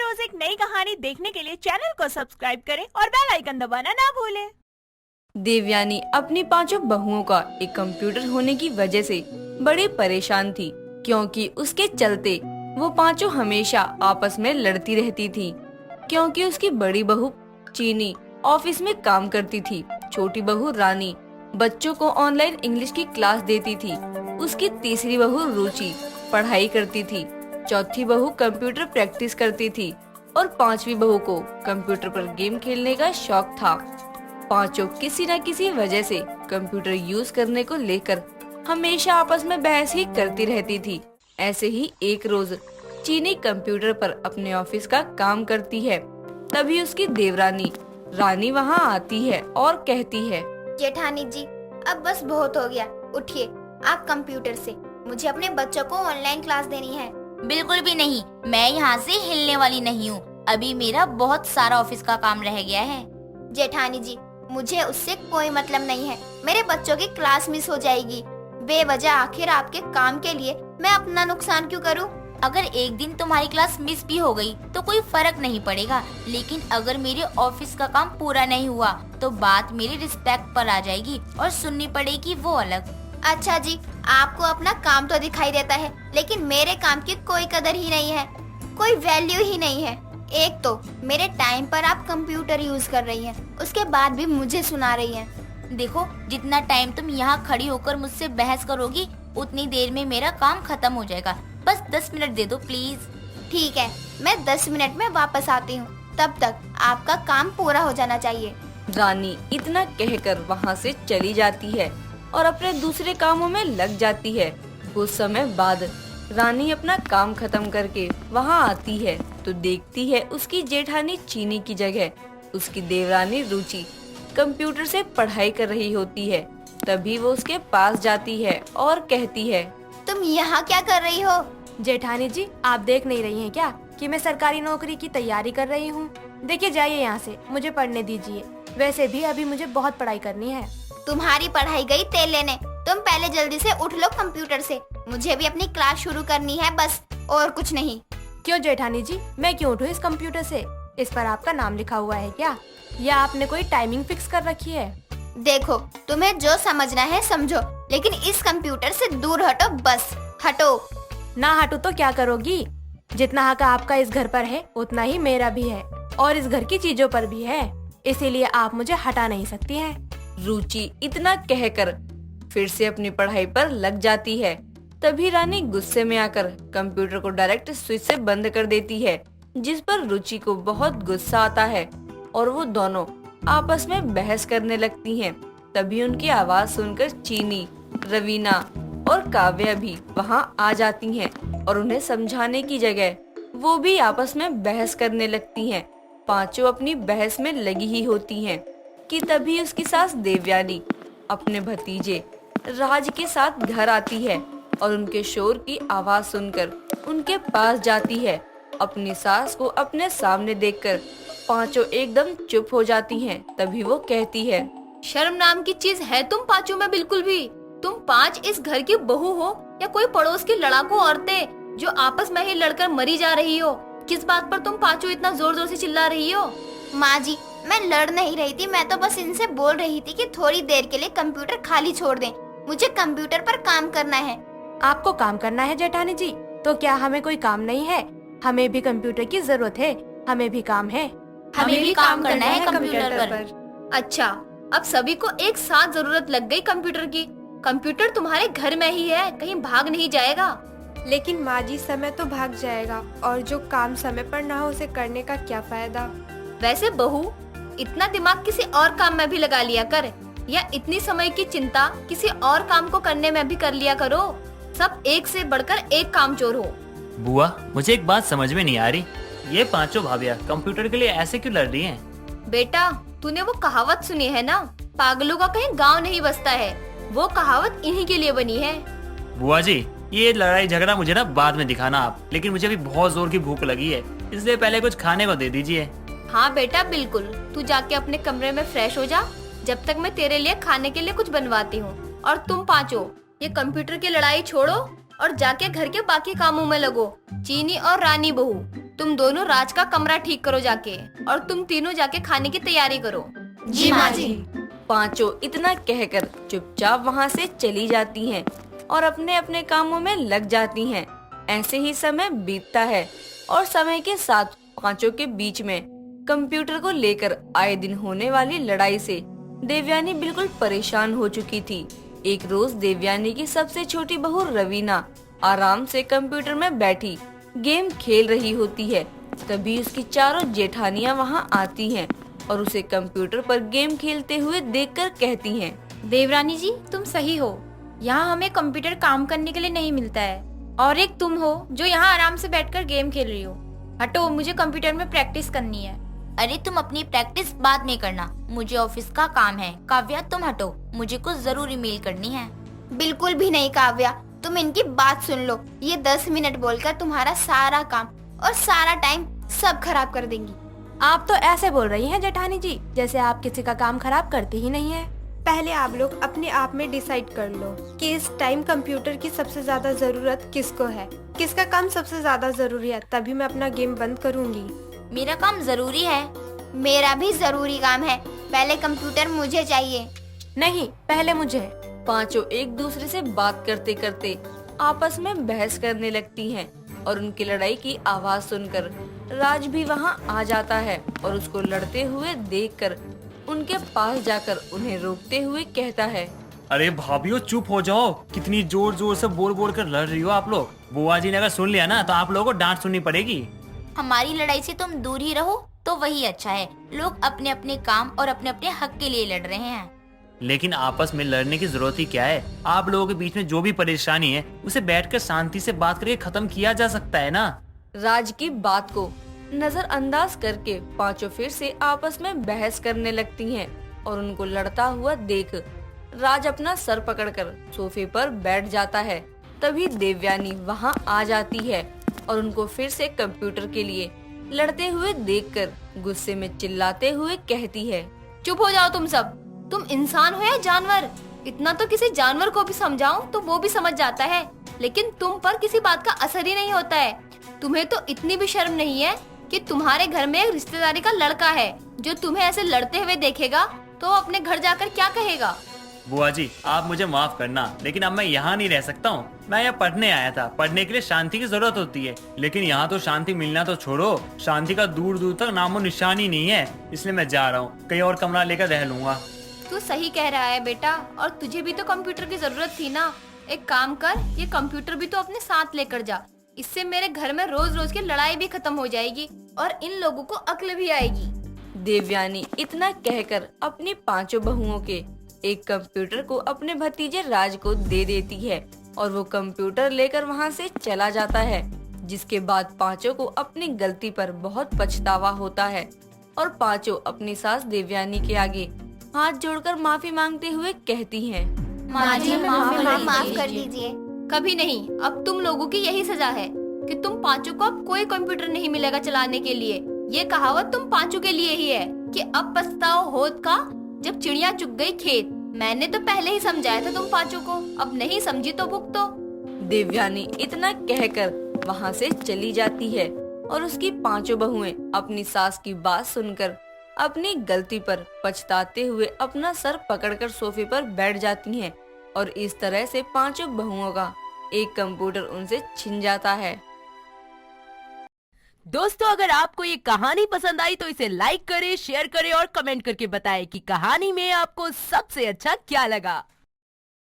रोज एक नई कहानी देखने के लिए चैनल को सब्सक्राइब करें और बेल आइकन दबाना ना भूलें। देवयानी अपनी पांचों बहुओं का एक कंप्यूटर होने की वजह से बड़ी परेशान थी, क्योंकि उसके चलते वो पांचों हमेशा आपस में लड़ती रहती थी। क्योंकि उसकी बड़ी बहू चीनी ऑफिस में काम करती थी, छोटी बहू रानी बच्चों को ऑनलाइन इंग्लिश की क्लास देती थी, उसकी तीसरी बहू रुचि पढ़ाई करती थी, चौथी बहू कंप्यूटर प्रैक्टिस करती थी और पांचवी बहू को कंप्यूटर पर गेम खेलने का शौक था। पांचों किसी न किसी वजह से कंप्यूटर यूज करने को लेकर हमेशा आपस में बहस ही करती रहती थी। ऐसे ही एक रोज चीनी कंप्यूटर पर अपने ऑफिस का काम करती है, तभी उसकी देवरानी रानी वहां आती है और कहती है, जेठानी जी, अब बस बहुत हो गया, उठिए आप कंप्यूटर से, मुझे अपने बच्चों को ऑनलाइन क्लास देनी है। बिल्कुल भी नहीं, मैं यहाँ से हिलने वाली नहीं हूँ। अभी मेरा बहुत सारा ऑफिस का काम रह गया है। जेठानी जी, मुझे उससे कोई मतलब नहीं है, मेरे बच्चों की क्लास मिस हो जाएगी बेवजह। आखिर आपके काम के लिए मैं अपना नुकसान क्यों करूं? अगर एक दिन तुम्हारी क्लास मिस भी हो गई तो कोई फर्क नहीं पड़ेगा, लेकिन अगर मेरे ऑफिस का काम पूरा नहीं हुआ तो बात मेरी रिस्पेक्ट पर आ जाएगी और सुननी पड़ेगी वो अलग। अच्छा जी, आपको अपना काम तो दिखाई देता है, लेकिन मेरे काम की कोई कदर ही नहीं है, कोई वैल्यू ही नहीं है। एक तो मेरे टाइम पर आप कंप्यूटर यूज कर रही हैं, उसके बाद भी मुझे सुना रही हैं। देखो, जितना टाइम तुम यहाँ खड़ी होकर मुझसे बहस करोगी उतनी देर में मेरा काम खत्म हो जाएगा। बस 10 मिनट दे दो प्लीज। ठीक है, मैं 10 मिनट में वापस आती हूँ, तब तक आपका काम पूरा हो जाना चाहिए। रानी इतना कहकर वहां से चली जाती है और अपने दूसरे कामों में लग जाती है। कुछ समय बाद रानी अपना काम खत्म करके वहां आती है तो देखती है उसकी जेठानी चीनी की जगह उसकी देवरानी रुचि कंप्यूटर से पढ़ाई कर रही होती है। तभी वो उसके पास जाती है और कहती है, तुम यहाँ क्या कर रही हो? जेठानी जी, आप देख नहीं रही हैं क्या कि मैं सरकारी नौकरी की तैयारी कर रही हूँ? देखिए, जाइए यहाँ से, मुझे पढ़ने दीजिए। वैसे भी अभी मुझे बहुत पढ़ाई करनी है। तुम्हारी पढ़ाई गई तेल लेने, तुम पहले जल्दी से उठ लो कंप्यूटर से, मुझे भी अपनी क्लास शुरू करनी है, बस और कुछ नहीं। क्यों जेठानी जी, मैं क्यों उठूँ इस कंप्यूटर से? इस पर आपका नाम लिखा हुआ है क्या, या आपने कोई टाइमिंग फिक्स कर रखी है? देखो, तुम्हें जो समझना है समझो, लेकिन इस कंप्यूटर से दूर हटो, बस हटो। ना हटू तो क्या करोगी? जितना हक आपका इस घर पर है उतना ही मेरा भी है, और इस घर की चीजों पर भी है, इसीलिए आप मुझे हटा नहीं सकती हैं। रुचि इतना कहकर फिर से अपनी पढ़ाई पर लग जाती है। तभी रानी गुस्से में आकर कंप्यूटर को डायरेक्ट स्विच से बंद कर देती है, जिस पर रुचि को बहुत गुस्सा आता है और वो दोनों आपस में बहस करने लगती हैं। तभी उनकी आवाज सुनकर चीनी, रवीना और काव्या भी वहां आ जाती हैं और उन्हें समझाने की जगह वो भी आपस में बहस करने लगती हैं। पांचों अपनी बहस में लगी ही होती हैं कि तभी उसकी सास देवयानी अपने भतीजे राज के साथ घर आती है और उनके शोर की आवाज सुनकर उनके पास जाती है। अपनी सास को अपने सामने देखकर पांचों एकदम चुप हो जाती हैं। तभी वो कहती है, शर्म नाम की चीज है तुम पांचों में बिल्कुल भी? तुम पांच इस घर की बहू हो या कोई पड़ोस की लड़ाकू औरतें जो आपस में ही लड़कर मरी जा रही हो? किस बात पर तुम पांचों इतना जोर जोर से चिल्ला रही हो? माँ जी, मैं लड़ नहीं रही थी, मैं तो बस इनसे बोल रही थी कि थोड़ी देर के लिए कंप्यूटर खाली छोड़ दें, मुझे कंप्यूटर पर काम करना है। आपको काम करना है जेठानी जी? तो क्या हमें कोई काम नहीं है? हमें भी कंप्यूटर की जरूरत है, हमें भी काम है। हमें भी काम करना है कंप्यूटर पर। अच्छा, अब सभी को एक साथ जरूरत लग गई कंप्यूटर की। कंप्यूटर तुम्हारे घर में ही है, कहीं भाग नहीं जाएगा। लेकिन माँ जी, समय तो भाग जाएगा, और जो काम समय पर ना हो उसे करने का क्या फायदा? वैसे बहू, इतना दिमाग किसी और काम में भी लगा लिया कर, या इतनी समय की चिंता किसी और काम को करने में भी कर लिया करो। सब एक से बढ़कर एक कामचोर हो। बुआ, मुझे एक बात समझ में नहीं आ रही, ये पांचों भाभियाँ कंप्यूटर के लिए ऐसे क्यों लड़ रही हैं? बेटा, तूने वो कहावत सुनी है ना, पागलों का कहीं गांव नहीं बसता है? वो कहावत इन्हीं के लिए बनी है। बुआ जी, ये लड़ाई झगड़ा मुझे ना बाद में दिखाना आप, लेकिन मुझे अभी बहुत जोर की भूख लगी है, इसलिए पहले कुछ खाने को दे दीजिए। हाँ बेटा, बिल्कुल, तू जाके अपने कमरे में फ्रेश हो जा, जब तक मैं तेरे लिए खाने के लिए कुछ बनवाती हूँ। और तुम पांचों ये कंप्यूटर की लड़ाई छोड़ो और जाके घर के बाकी कामों में लगो। चीनी और रानी बहू, तुम दोनों राज का कमरा ठीक करो जाके, और तुम तीनों जाके खाने की तैयारी करो। जी माँ जी। पांचों इतना कहकर चुपचाप वहां से चली जाती हैं और अपने अपने कामों में लग जाती हैं। ऐसे ही समय बीतता है और समय के साथ पांचों के बीच में कंप्यूटर को लेकर आए दिन होने वाली लड़ाई से देवयानी बिल्कुल परेशान हो चुकी थी। एक रोज देवयानी की सबसे छोटी बहू रवीना आराम से कंप्यूटर में बैठी गेम खेल रही होती है। तभी उसकी चारों जेठानियां वहां आती हैं और उसे कंप्यूटर पर गेम खेलते हुए देखकर कहती हैं, देवरानी जी, तुम सही हो। यहाँ हमें कंप्यूटर काम करने के लिए नहीं मिलता है, और एक तुम हो जो यहाँ आराम से बैठकर गेम खेल रही हो। हटो, मुझे कंप्यूटर में प्रैक्टिस करनी है। अरे तुम अपनी प्रैक्टिस बाद में करना, मुझे ऑफिस का काम है। काव्या तुम हटो, मुझे कुछ जरूरी मेल करनी है। बिल्कुल भी नहीं काव्या, तुम इनकी बात सुन लो। ये 10 मिनट बोलकर तुम्हारा सारा काम और सारा टाइम सब खराब कर देंगी। आप तो ऐसे बोल रही हैं जेठानी जी जैसे आप किसी का काम खराब करती ही नहीं है। पहले आप लोग अपने आप में डिसाइड कर लो कि इस टाइम कंप्यूटर की सबसे ज्यादा जरूरत किसको है, किसका काम सबसे ज्यादा जरूरी है, तभी मैं अपना गेम बंद करूंगी। मेरा काम जरूरी है। मेरा भी जरूरी काम है। पहले कंप्यूटर मुझे चाहिए। नहीं, पहले मुझे। पांचों एक दूसरे से बात करते करते आपस में बहस करने लगती हैं और उनकी लड़ाई की आवाज सुनकर राज भी वहां आ जाता है और उसको लड़ते हुए देखकर उनके पास जाकर उन्हें रोकते हुए कहता है, अरे भाभीओ चुप हो जाओ, कितनी जोर जोर से बोल बोल कर लड़ रही हो आप लोग। बुआ जी ने अगर सुन लिया ना तो आप लोगों को डांट सुननी पड़ेगी। हमारी लड़ाई से तुम दूर ही रहो तो वही अच्छा है। लोग अपने अपने काम और अपने अपने हक के लिए लड़ रहे हैं। लेकिन आपस में लड़ने की जरूरत ही क्या है? आप लोगों के बीच में जो भी परेशानी है उसे बैठकर शांति से बात करके खत्म किया जा सकता है ना। राज की बात को नजरअंदाज करके पांचों फिर से आपस में बहस करने लगती हैं और उनको लड़ता हुआ देख राज अपना सर पकड़कर सोफे पर बैठ जाता है। तभी देवयानी वहां आ जाती है और उनको फिर से कंप्यूटर के लिए लड़ते हुए देखकर गुस्से में चिल्लाते हुए कहती है, चुप हो जाओ तुम सब। तुम इंसान हो या जानवर? इतना तो किसी जानवर को भी समझाओ तो वो भी समझ जाता है, लेकिन तुम पर किसी बात का असर ही नहीं होता है। तुम्हें तो इतनी भी शर्म नहीं है कि तुम्हारे घर में एक रिश्तेदारी का लड़का है जो तुम्हें ऐसे लड़ते हुए देखेगा तो अपने घर जाकर क्या कहेगा? बुआ जी आप मुझे माफ करना, लेकिन अब मैं यहाँ नहीं रह सकता हूँ। मैं यहाँ पढ़ने आया था। पढ़ने के लिए शांति की जरूरत होती है, लेकिन यहाँ तो शांति मिलना तो छोड़ो, शांति का दूर दूर तक नामो निशान ही नहीं है। इसलिए मैं जा रहा हूँ, कहीं और कमरा लेकर रह लूंगा। तू सही कह रहा है बेटा, और तुझे भी तो कंप्यूटर की जरूरत थी ना। एक काम कर, ये कंप्यूटर भी तो अपने साथ लेकर जा। इससे मेरे घर में रोज रोज की लड़ाई भी खत्म हो जाएगी और इन लोगों को अक्ल भी आएगी। देवयानी इतना कहकर अपनी पांचों बहुओं के एक कंप्यूटर को अपने भतीजे राज को दे देती है और वो कंप्यूटर लेकर वहाँ से चला जाता है। जिसके बाद पांचों को अपनी गलती पर बहुत पछतावा होता है और पांचों अपनी सास देवयानी के आगे हाथ जोड़कर माफी मांगते हुए कहती हैं, माँ जी माफ कर दीजिए। कभी नहीं, अब तुम लोगों की यही सजा है कि तुम पांचों को अब कोई कंप्यूटर नहीं मिलेगा चलाने के लिए। ये कहावत तुम पांचों के लिए ही है कि अब पछताओ होत का जब चिड़िया चुग गई खेत। मैंने तो पहले ही समझाया था तुम पांचों को, अब नहीं समझी तो भुगतो। देवयानी इतना कहकर वहाँ से चली जाती है और उसकी पांचों बहुएं अपनी सास की बात सुनकर अपनी गलती पर पछताते हुए अपना सर पकड़कर सोफे पर बैठ जाती हैं और इस तरह से पांचों बहुओं का एक कंप्यूटर उनसे छिन जाता है। दोस्तों अगर आपको ये कहानी पसंद आई तो इसे लाइक करें, शेयर करें और कमेंट करके बताएं कि कहानी में आपको सबसे अच्छा क्या लगा।